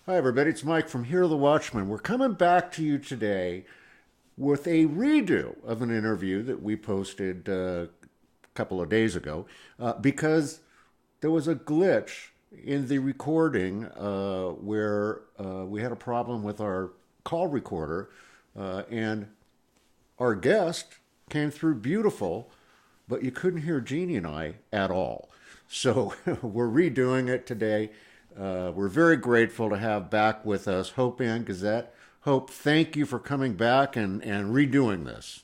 Hi, everybody. It's Mike from Here the Watchmen. We're coming back to you today with a redo of an interview that we posted a couple of days ago because there was a glitch in the recording where we had a problem with our call recorder and our guest came through beautiful, but you couldn't hear Jeannie and I at all. So we're redoing it today. We're very grateful to have back with us Hope Ann Gazette. Hope, thank you for coming back and redoing this.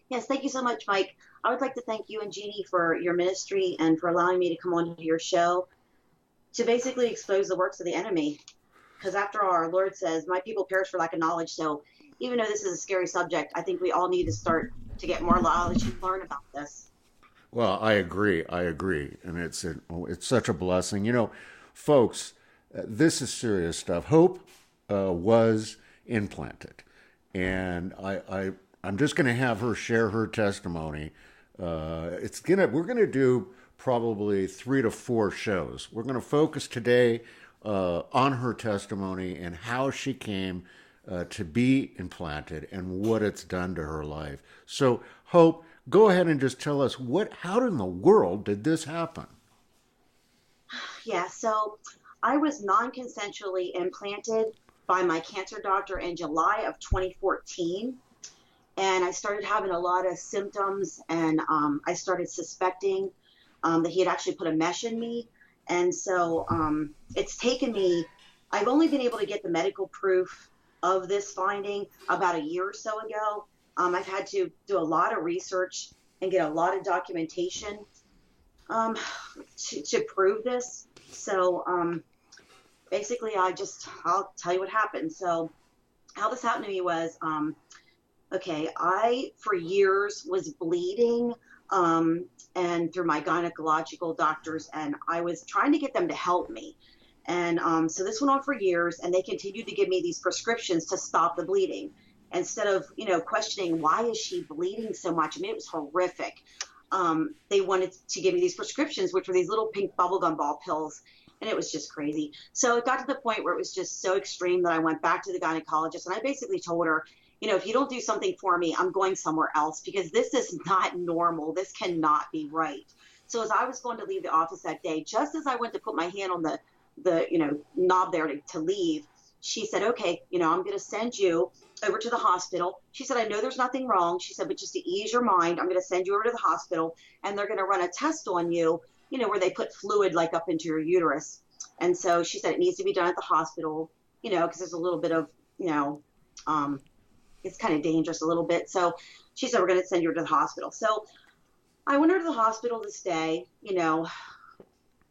Yes, thank you so much, Mike. I would like to thank you and Jeannie for your ministry and for allowing me to come on to your show to basically expose the works of the enemy. Because after all, our Lord says, my people perish for lack of knowledge. So even though this is a scary subject, I think we all need to start to get more knowledge and learn about this. Well, I agree. I agree, and it's such a blessing. Folks, this is serious stuff. Hope was implanted, and I'm just going to have her share her testimony. We're gonna do probably 3 to 4 shows. We're going to focus today on her testimony and how she came to be implanted and what it's done to her life. So, Hope, go ahead and just tell us how in the world did this happen? Yeah, so I was non-consensually implanted by my cancer doctor in July of 2014. And I started having a lot of symptoms, and I started suspecting that he had actually put a mesh in me. And so it's taken me, I've only been able to get the medical proof of this finding about a year or so ago. I've had to do a lot of research and get a lot of documentation um, to prove this. So basically, I'll tell you what happened. So how this happened to me was, okay, I, for years, was bleeding and through my gynecological doctors, and I was trying to get them to help me. And so this went on for years, and they continued to give me these prescriptions to stop the bleeding. Instead of, questioning why is she bleeding so much? I mean, it was horrific. They wanted to give me these prescriptions, which were these little pink bubblegum ball pills. And it was just crazy. So it got to the point where it was just so extreme that I went back to the gynecologist and I basically told her, if you don't do something for me, I'm going somewhere else because this is not normal. This cannot be right. So as I was going to leave the office that day, just as I went to put my hand on the knob there to leave, she said, okay, I'm going to send you over to the hospital. She said, I know there's nothing wrong. She said, but just to ease your mind, I'm going to send you over to the hospital and they're going to run a test on you, where they put fluid like up into your uterus. And so she said it needs to be done at the hospital, because there's a little bit of, it's kind of dangerous a little bit. So she said, we're going to send you over to the hospital. So I went over to the hospital this day,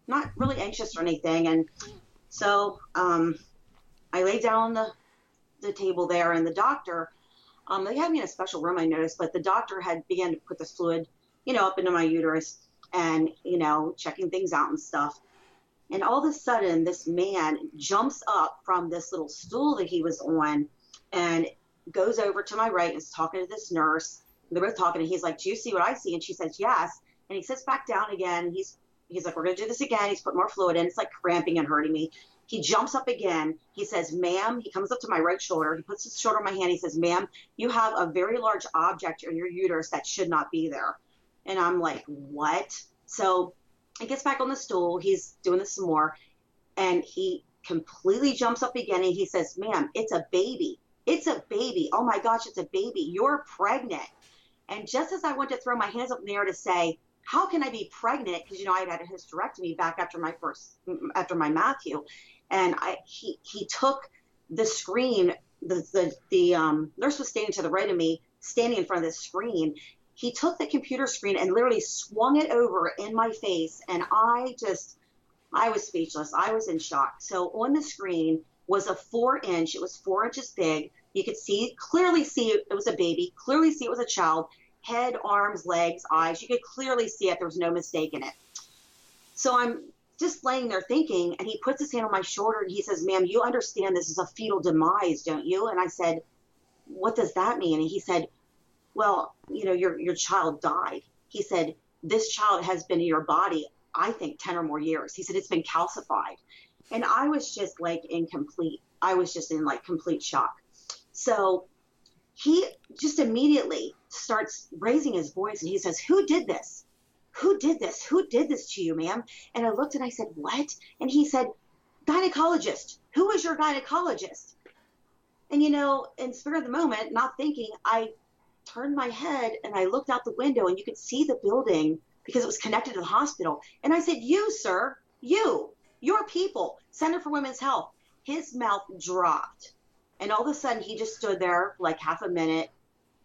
not really anxious or anything. And so I laid down on the table there, and the doctor, they had me in a special room, I noticed, but the doctor had began to put this fluid, up into my uterus and, checking things out and stuff. And all of a sudden, this man jumps up from this little stool that he was on and goes over to my right and is talking to this nurse. They're both talking, and he's like, do you see what I see? And she says, yes. And he sits back down again. He's like, we're going to do this again. He's put more fluid in. It's like cramping and hurting me. He jumps up again. He says, ma'am, he comes up to my right shoulder. He puts his shoulder on my hand. He says, ma'am, you have a very large object in your uterus that should not be there. And I'm like, what? So he gets back on the stool. He's doing this some more. And he completely jumps up again. And he says, ma'am, it's a baby. It's a baby. Oh my gosh, it's a baby. You're pregnant. And just as I went to throw my hands up in the air to say, how can I be pregnant? Because, I had a hysterectomy back after my Matthew. And he took the screen, the nurse was standing to the right of me, standing in front of the screen. He took the computer screen and literally swung it over in my face. And I was speechless. I was in shock. So on the screen was a 4-inch, it was 4 inches big. You could clearly see it was a baby, clearly see it was a child, head, arms, legs, eyes. You could clearly see it. There was no mistake in it. So I'm just laying there thinking, and he puts his hand on my shoulder and he says, ma'am, you understand this is a fetal demise, don't you? And I said, what does that mean? And he said, well, your child died. He said, this child has been in your body, I think 10 or more years. He said, it's been calcified. And I was just like I was just in like complete shock. So he just immediately starts raising his voice and he says, "Who did this? Who did this? Who did this to you, ma'am?" And I looked and I said, "What?" And he said, "Gynecologist. Who is your gynecologist?" And, in spirit of the moment, not thinking, I turned my head and I looked out the window and you could see the building because it was connected to the hospital. And I said, "You, sir, your people, Center for Women's Health." His mouth dropped. And all of a sudden he just stood there for like half a minute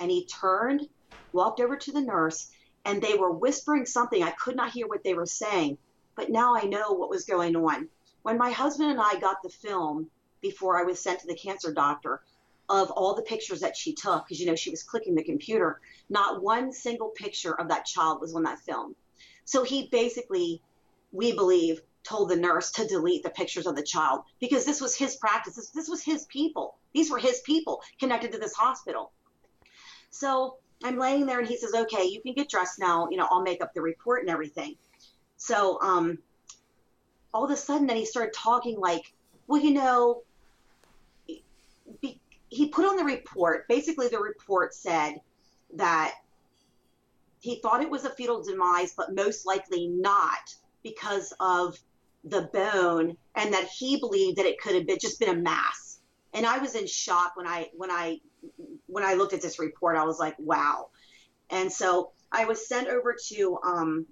and he turned, walked over to the nurse, and they were whispering something. I could not hear what they were saying, but now I know what was going on. When my husband and I got the film before I was sent to the cancer doctor of all the pictures that she took, because, she was clicking the computer, not one single picture of that child was on that film. So he basically, we believe, told the nurse to delete the pictures of the child because this was his practice. This was his people. These were his people connected to this hospital. So I'm laying there and he says, "Okay, you can get dressed now. I'll make up the report and everything." So all of a sudden then he started talking like, "Well, he put on the report. Basically, the report said that he thought it was a fetal demise, but most likely not because of the bone, and that he believed that it could have just been a mass." And I was in shock when I looked at this report. I was like, wow. And so I was sent over to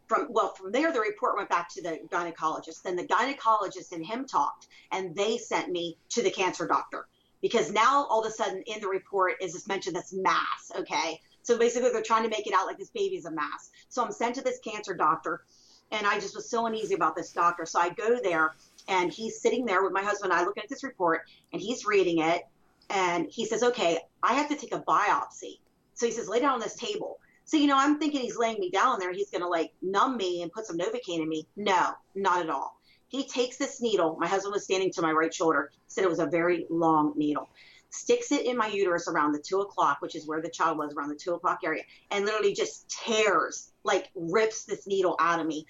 from there the report went back to the gynecologist. Then the gynecologist and him talked, and they sent me to the cancer doctor because now all of a sudden in the report is this mentioned this mass. Okay, so basically they're trying to make it out like this baby's a mass. So I'm sent to this cancer doctor. And I just was so uneasy about this doctor. So I go there and he's sitting there with my husband and I looking at this report and he's reading it. And he says, "Okay, I have to take a biopsy." So he says, "Lay down on this table." So, I'm thinking he's laying me down there. He's going to like numb me and put some Novocaine in me. No, not at all. He takes this needle. My husband was standing to my right shoulder. Said it was a very long needle. Sticks it in my uterus around the 2 o'clock, which is where the child was, around the 2 o'clock area, and literally just tears, like rips this needle out of me,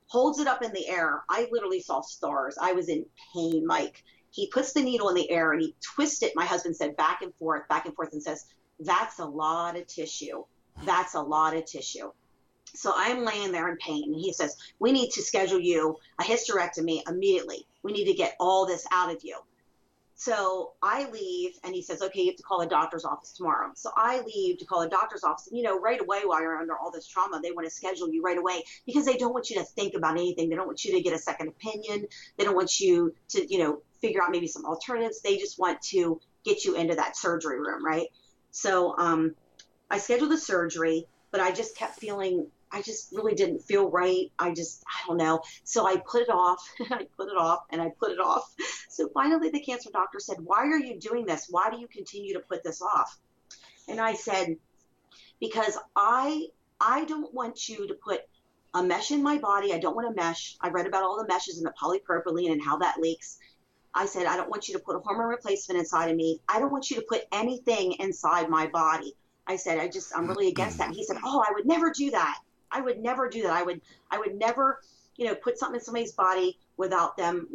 holds it up in the air. I literally saw stars. I was in pain. Like, he puts the needle in the air and he twists it. My husband said back and forth, and says, "That's a lot of tissue. That's a lot of tissue." So I'm laying there in pain. And he says, "We need to schedule you a hysterectomy immediately. We need to get all this out of you." So I leave and he says, "Okay, you have to call a doctor's office tomorrow." So I leave to call a doctor's office. And, right away while you're under all this trauma, they want to schedule you right away because they don't want you to think about anything. They don't want you to get a second opinion. They don't want you to, figure out maybe some alternatives. They just want to get you into that surgery room, right? So I scheduled the surgery, but I just kept feeling, I just really didn't feel right. I don't know. So I put it off and I put it off and I put it off. So finally the cancer doctor said, "Why are you doing this? Why do you continue to put this off?" And I said, "Because I don't want you to put a mesh in my body. I don't want a mesh. I read about all the meshes and the polypropylene and how that leaks. I said, I don't want you to put a hormone replacement inside of me. I don't want you to put anything inside my body." I said, I'm really against that. And he said, "Oh, I would never do that. I would never do that. I would never, put something in somebody's body without them,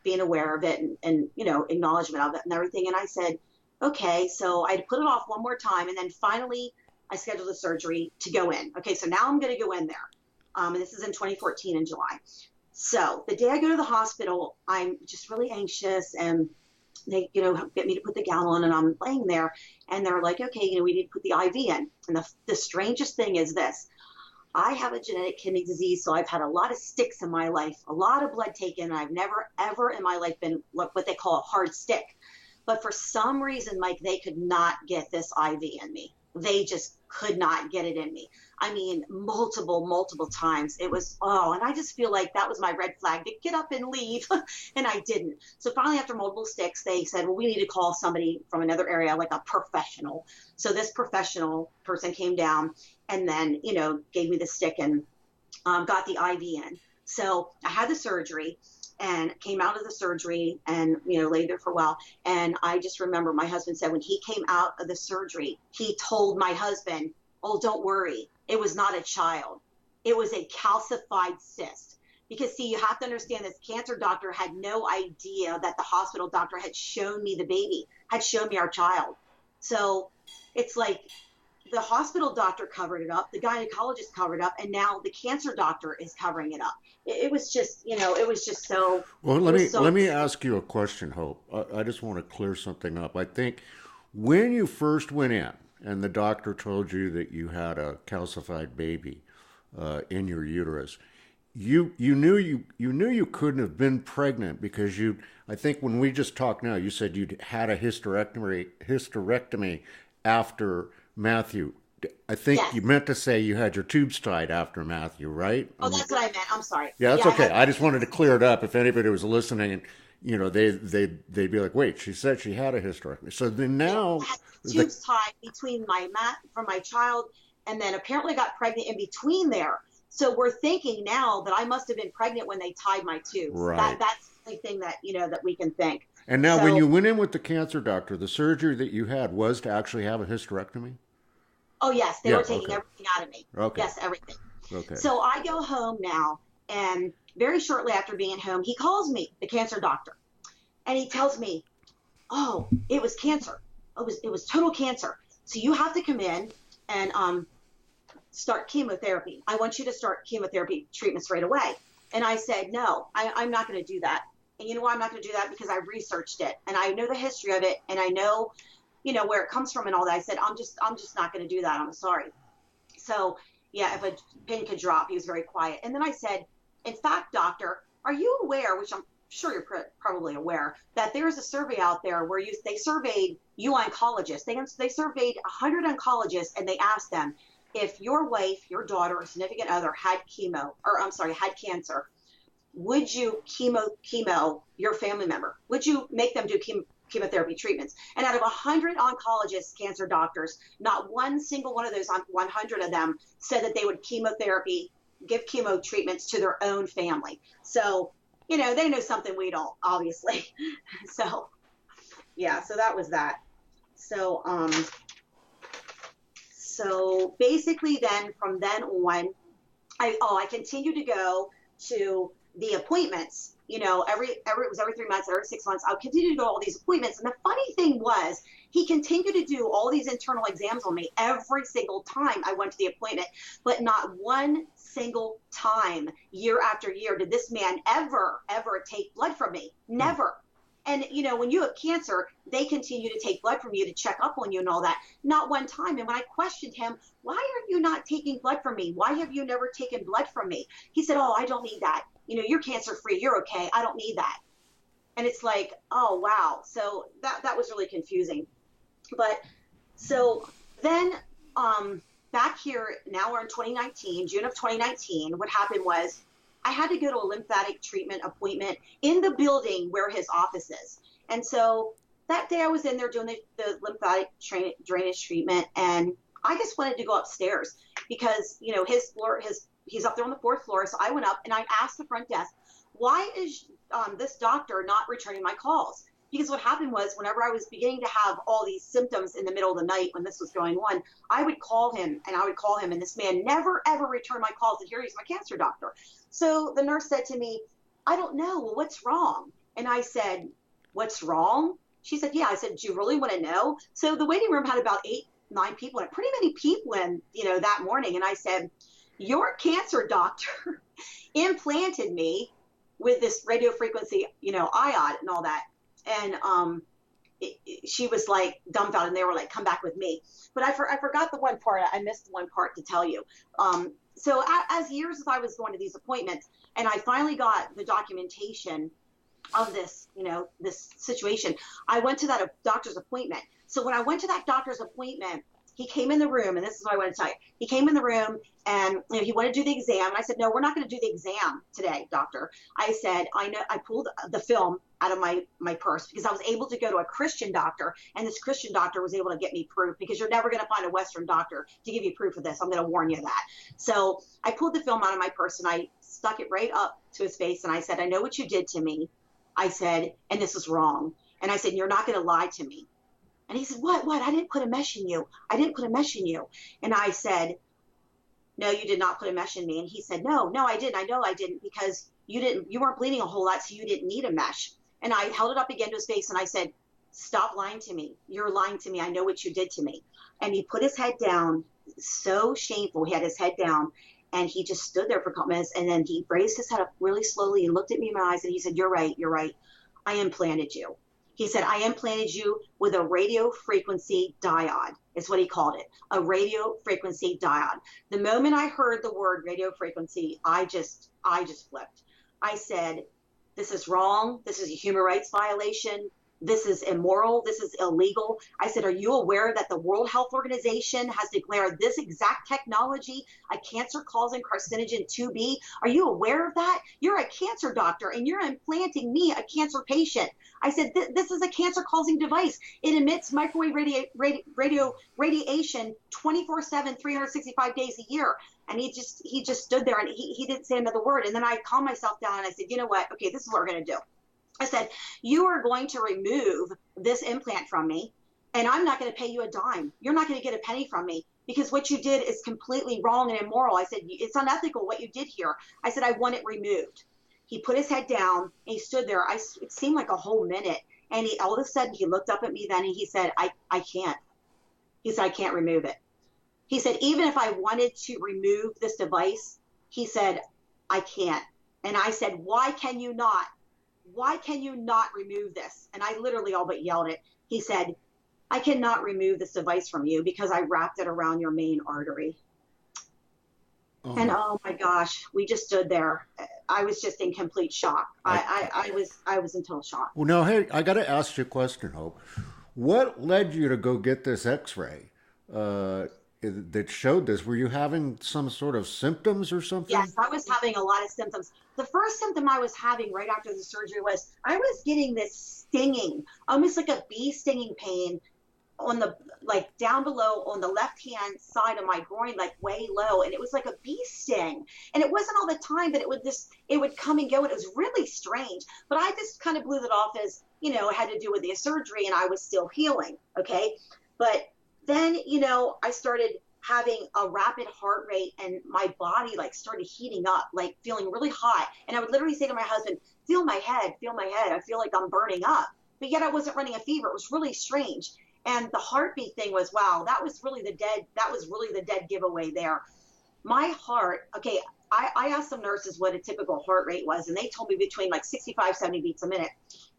being aware of it and acknowledgement of it and everything." And I said, "Okay." So I put it off one more time. And then finally I scheduled the surgery to go in. Okay. So now I'm going to go in there. And this is in 2014 in July. So the day I go to the hospital, I'm just really anxious and they, get me to put the gown on and I'm laying there and they're like, "Okay, we need to put the IV in." And the strangest thing is this. I have a genetic kidney disease, so I've had a lot of sticks in my life, a lot of blood taken, and I've never, ever in my life been what they call a hard stick. But for some reason, Mike, they could not get this IV in me. They just could not get it in me. I mean, multiple times. It was, and I just feel like that was my red flag to get up and leave. And I didn't. So finally, after multiple sticks, they said, "Well, we need to call somebody from another area, like a professional." So this professional person came down and then, gave me the stick and got the IV in. So I had the surgery and came out of the surgery and, laid there for a while. And I just remember my husband said when he came out of the surgery, he told my husband, "Oh, don't worry. It was not a child. It was a calcified cyst." Because see, you have to understand this cancer doctor had no idea that the hospital doctor had shown me the baby, had shown me our child. So it's like the hospital doctor covered it up, the gynecologist covered it up, and now the cancer doctor is covering it up. It was just, it was just so. Well, let me ask you a question, Hope. I just want to clear something up. I think when you first went in and the doctor told you that you had a calcified baby in your uterus, you knew you couldn't have been pregnant because I think when we just talked now, you said you'd had a hysterectomy after Matthew. I think Yes. you meant to say you had your tubes tied after Matthew, right? Oh, that's what I meant. I'm sorry. Yeah, that's Yeah, okay. I just wanted to clear it up. If anybody was listening, and they'd be like, "Wait, she said she had a hysterectomy." So then now, I had tubes tied between from my child, and then apparently got pregnant in between there. So we're thinking now that I must have been pregnant when they tied my tubes. Right. That's the only thing that that we can think. And now, So, when you went in with the cancer doctor, the surgery that you had was to actually have a hysterectomy? oh yes, they Yeah, were taking okay. everything out of me. Okay. Yes, everything. Okay. So I go home now, and very shortly after being home, he calls me, the cancer doctor, and he tells me, "Oh, it was cancer. It was total cancer. So you have to come in and start chemotherapy. I want you to start chemotherapy treatments right away." And I said, "No, I'm not going to do that. And you know why I'm not going to do that? Because I researched it and I know the history of it and I know, where it comes from and all that." I said, I'm just not going to do that. I'm sorry." So yeah, if a pin could drop, he was very quiet. And then I said, "In fact, doctor, are you aware," which I'm sure you're probably aware, that there's a survey out there where they surveyed you oncologists. They surveyed 100 oncologists and they asked them, if your wife, your daughter, or significant other had cancer, would you chemo your family member? Would you make them do chemotherapy treatments? And out of 100 oncologists, cancer doctors, not one single one of those 100 of them said that they would give chemo treatments to their own family. So, they know something we don't, obviously. So, yeah, so that was that. So basically then, from then on, I continued to go to the appointments, it was every 3 months, every 6 months. I would continue to go to all these appointments. And the funny thing was, he continued to do all these internal exams on me every single time I went to the appointment. But not one single time, year after year, did this man ever take blood from me. Never. And, when you have cancer, they continue to take blood from you to check up on you and all that. Not one time. And when I questioned him, "Why are you not taking blood from me? Why have you never taken blood from me?" He said, "Oh, I don't need that. You're cancer free. You're okay. I don't need that." And it's like, oh, wow. So that was really confusing. But so then back here, now we're in 2019, June of 2019, what happened was, I had to go to a lymphatic treatment appointment in the building where his office is. And so that day I was in there doing the lymphatic drainage treatment, and I just wanted to go upstairs because, his floor, he's up there on the 4th floor. So I went up and I asked the front desk, "Why is this doctor not returning my calls?" Because what happened was, whenever I was beginning to have all these symptoms in the middle of the night when this was going on, I would call him, and this man never, ever returned my calls. And here he's my cancer doctor. So the nurse said to me, "I don't know. Well, what's wrong?" And I said, "What's wrong?" She said, "Yeah." I said, "Do you really want to know?" So the waiting room had about 8, 9 people, and pretty many people in, that morning. And I said, "Your cancer doctor implanted me with this radio frequency, iod and all that." And she was like dumbfounded, and they were like, "Come back with me." But I forgot the one part. I missed one part to tell you. So as years as I was going to these appointments, and I finally got the documentation of this, this situation, I went to that doctor's appointment. So when I went to that doctor's appointment, he came in the room, and this is what I want to tell you. He came in the room, and he wanted to do the exam. And I said, "No, we're not going to do the exam today, doctor." I said, "I know." I pulled the film out of my purse because I was able to go to a Christian doctor, and this Christian doctor was able to get me proof, because you're never going to find a Western doctor to give you proof of this. I'm going to warn you that. So I pulled the film out of my purse and I stuck it right up to his face, and I said, "I know what you did to me." I said, "And this is wrong." And I said, "You're not going to lie to me." And he said, What? I didn't put a mesh in you. I didn't put a mesh in you." And I said, "No, you did not put a mesh in me." And he said, No, I didn't. I know I didn't, because you weren't bleeding a whole lot, so you didn't need a mesh. And I held it up again to his face and I said, stop lying to me. You're lying to me. I know what you did to me. And he put his head down, so shameful. He had his head down and he just stood there for a couple minutes. And then he raised his head up really slowly. He looked at me in my eyes and he said, you're right. You're right. I implanted you. He said, I implanted you with a radio frequency diode, is what he called it, a radio frequency diode. The moment I heard the word radio frequency, I just flipped. I said, this is wrong. This is a human rights violation. This is immoral. This is illegal. I said, are you aware that the World Health Organization has declared this exact technology a cancer-causing carcinogen 2B? Are you aware of that? You're a cancer doctor and you're implanting me, a cancer patient. I said, this is a cancer-causing device. It emits microwave radiation 24/7, 365 days a year. And he just stood there and he didn't say another word. And then I calmed myself down and I said, you know what? Okay, this is what we're going to do. I said, you are going to remove this implant from me, and I'm not going to pay you a dime. You're not going to get a penny from me because what you did is completely wrong and immoral. I said, it's unethical what you did here. I said, I want it removed. He put his head down, and he stood there. It seemed like a whole minute, and all of a sudden, he looked up at me then, and he said, I can't. He said, I can't remove it. He said, even if I wanted to remove this device, he said, I can't. And I said, why can you not? Why can you not remove this? And I literally all but yelled it. He said, I cannot remove this device from you because I wrapped it around your main artery. Oh. And oh my gosh, we just stood there. I was just in complete shock. I was in total shock. Well, now, hey, I got to ask you a question, Hope. What led you to go get this x-ray that showed this? Were you having some sort of symptoms or something? Yes, I was having a lot of symptoms. The first symptom I was having right after the surgery was I was getting this stinging, almost like a bee stinging pain on the, like down below on the left-hand side of my groin, like way low. And it was like a bee sting. And it wasn't all the time, but it would come and go. And it was really strange. But I just kind of blew it off as, you know, it had to do with the surgery and I was still healing. Okay. But then, you know, I started having a rapid heart rate and my body like started heating up, like feeling really hot. And I would literally say to my husband, feel my head, feel my head. I feel like I'm burning up. But yet I wasn't running a fever. It was really strange. And the heartbeat thing was, wow, that was really the dead giveaway there. My heart, okay, I asked some nurses what a typical heart rate was, and they told me between like 65, 70 beats a minute.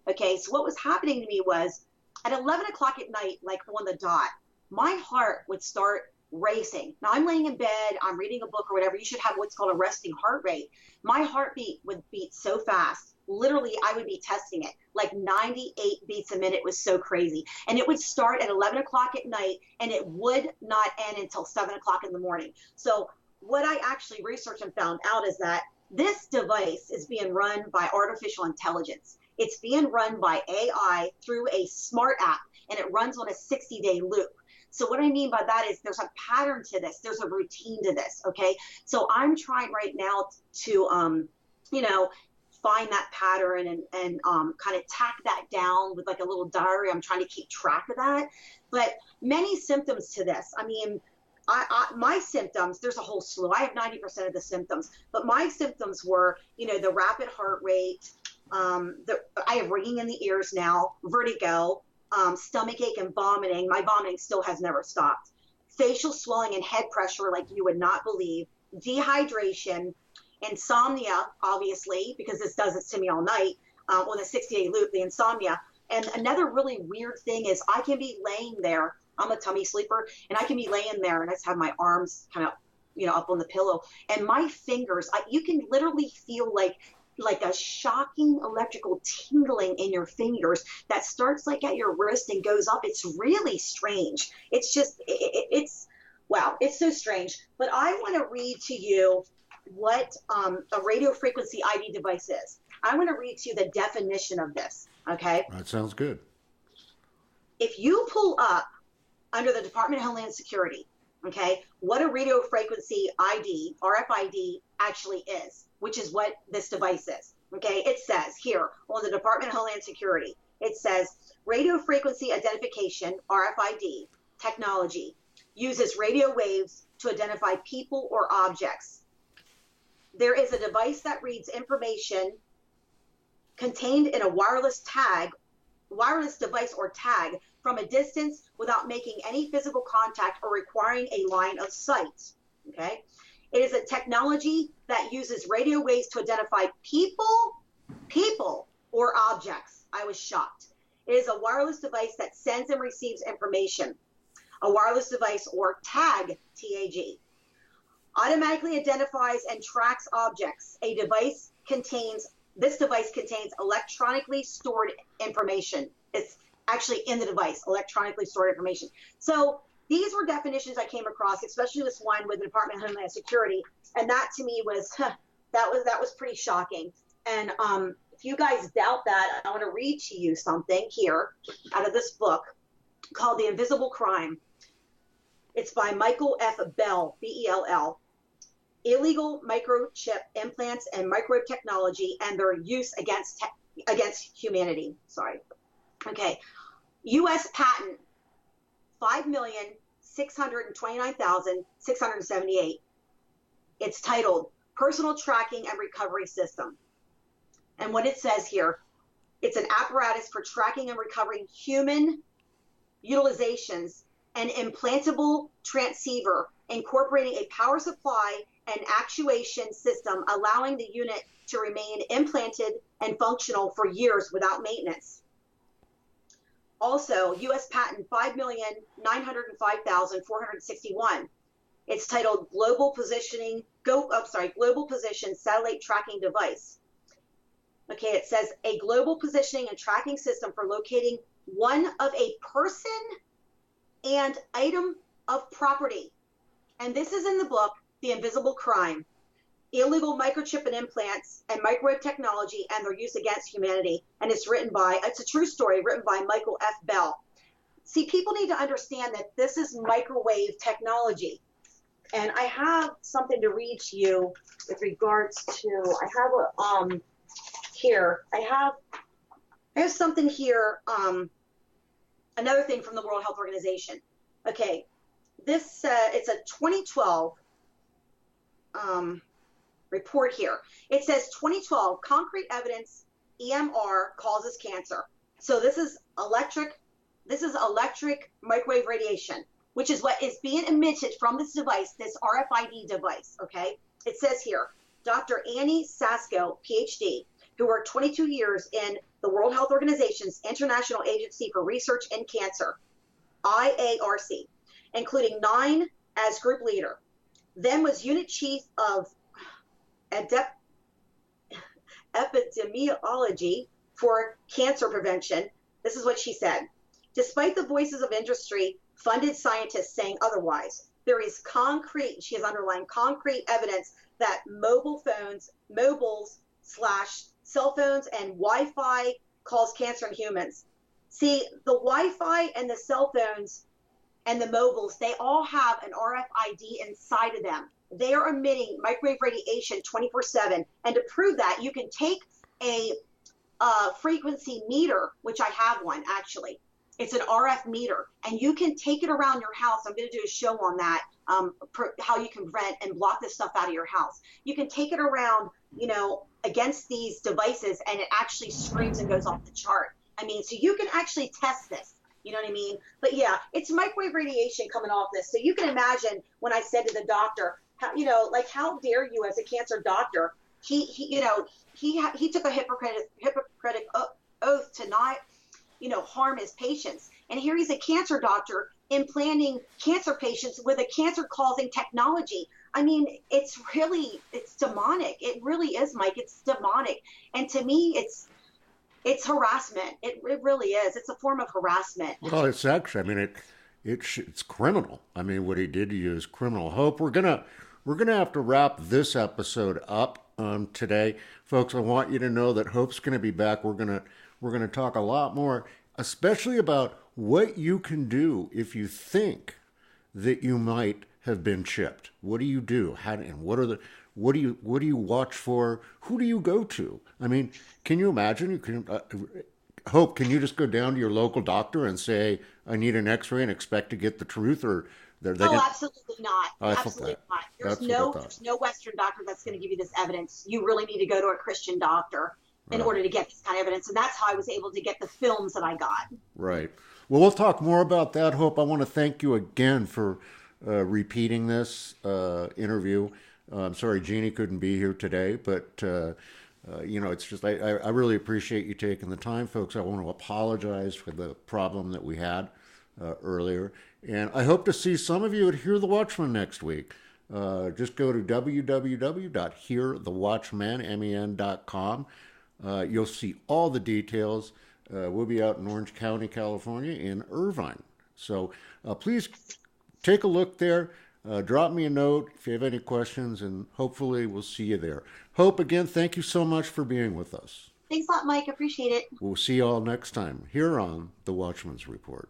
Okay, so what was happening to me was at 11 o'clock at night, like on the dot, my heart would start racing. Now I'm laying in bed, I'm reading a book or whatever. You should have what's called a resting heart rate. My heartbeat would beat so fast. Literally, I would be testing it like 98 beats a minute. Was so crazy. And it would start at 11 o'clock at night and it would not end until 7 o'clock in the morning. So what I actually researched and found out is that this device is being run by artificial intelligence. It's being run by AI through a smart app, and it runs on a 60-day loop. So what I mean by that is there's a pattern to this. There's a routine to this, okay? So I'm trying right now to, you know, find that pattern and kind of tack that down with like a little diary. I'm trying to keep track of that. But many symptoms to this. I mean, my symptoms, there's a whole slew. I have 90% of the symptoms, but my symptoms were, you know, the rapid heart rate. I have ringing in the ears now, vertigo, stomach ache and vomiting. My vomiting still has never stopped. Facial swelling and head pressure like you would not believe. Dehydration, insomnia, obviously, because this does it to me all night on a 60-day loop, the insomnia. And another really weird thing is I can be laying there. I'm a tummy sleeper, and I can be laying there and I just have my arms kind of, you know, up on the pillow. And my fingers, you can literally feel like a shocking electrical tingling in your fingers that starts like at your wrist and goes up. It's really strange. It's just, wow, it's so strange. But I want to read to you what a radio frequency ID device is. I want to read to you the definition of this, okay? That sounds good. If you pull up under the Department of Homeland Security, okay, what a radio frequency ID, RFID, actually is, which is what this device is, okay? It says here on the Department of Homeland Security, it says radio frequency identification, RFID, technology, uses radio waves to identify people or objects. there is a device that reads information contained in a wireless device or tag from a distance without making any physical contact or requiring a line of sight. Okay? It is a technology that uses radio waves to identify people or objects. I was shocked. It is a wireless device that sends and receives information. A wireless device, or tag, T-A-G, automatically identifies and tracks objects. This device contains electronically stored information. It's actually in the device, electronically stored information. So these were definitions I came across, especially this one with the Department of Homeland Security, and that to me was that was pretty shocking. And if you guys doubt that, I want to read to you something here out of this book called The Invisible Crime. It's by Michael F. Bell, B-E-L-L. Illegal microchip implants and microwave technology and their use against humanity. Sorry. Okay. U.S. patent 5,629,678. It's titled Personal Tracking and Recovery System. And what it says here, it's an apparatus for tracking and recovering human utilizations and implantable transceiver incorporating a power supply and actuation system, allowing the unit to remain implanted and functional for years without maintenance. Also, U.S. patent 5,905,461. It's titled Global Position Satellite Tracking Device. Okay, it says a global positioning and tracking system for locating one of a person and item of property. And this is in the book, The Invisible Crime, Illegal Microchip and Implants and Microwave Technology and Their Use Against Humanity. And it's a true story written by Michael F. Bell. See, people need to understand that this is microwave technology. And I have something to read to you with regards to, I have something here, another thing from the World Health Organization. Okay, this, it's a 2012 report here. It says 2012, concrete evidence EMR causes cancer. So this is electric microwave radiation, which is what is being emitted from this device, this RFID device, okay? It says here, Dr. Annie Sasko, PhD, who worked 22 years in the World Health Organization's International Agency for Research in Cancer, IARC, including 9 as group leader, then was unit chief of epidemiology for cancer prevention. This is what she said. Despite the voices of industry, funded scientists saying otherwise, there is concrete, she has underlined, concrete evidence that mobiles/cell phones and Wi-Fi cause cancer in humans. See, the Wi-Fi and the cell phones and the mobiles, they all have an RFID inside of them. They are emitting microwave radiation 24/7. And to prove that, you can take a frequency meter, which I have one actually. It's an RF meter, and you can take it around your house. I'm going to do a show on that, how you can prevent and block this stuff out of your house. You can take it around, against these devices, and it actually screams and goes off the chart. I mean, so you can actually test this. You know what I mean? But yeah, it's microwave radiation coming off this. So you can imagine when I said to the doctor, how dare you as a cancer doctor? He took a Hippocratic oath to not, harm his patients. And here he's a cancer doctor implanting cancer patients with a cancer-causing technology. I mean, it's demonic. It really is, Mike. It's demonic. And to me, it's harassment. It really is. It's a form of harassment. Well, it's actually, it's criminal. I mean, what he did to you is criminal. Hope, we're gonna have to wrap this episode up today, folks. I want you to know that Hope's gonna be back. We're gonna talk a lot more, especially about what you can do if you think that you might have been chipped. What do you do? What do you watch for? Who do you go to? I mean, can you imagine? Hope, can you just go down to your local doctor and say, I need an x-ray and expect to get the truth? Or They Oh, get. absolutely not. I thought Absolutely that. not. That's what I thought. There's no Western doctor that's going to give you this evidence. You really need to go to a Christian doctor in Right. order to get this kind of evidence. And that's how I was able to get the films that I got. Right. Well, we'll talk more about that. Hope. I want to thank you again for repeating this interview. I'm sorry Jeannie couldn't be here today, but it's just I really appreciate you taking the time, folks. I want to apologize for the problem that we had earlier, and I hope to see some of you at Hear the Watchman next week. Just go to www.hearthewatchman.com. You'll see all the details. We'll be out in Orange County, California, in Irvine. So please take a look there. Drop me a note if you have any questions, and hopefully we'll see you there. Hope, again, thank you so much for being with us. Thanks a lot, Mike. Appreciate it. We'll see you all next time here on The Watchman's Report.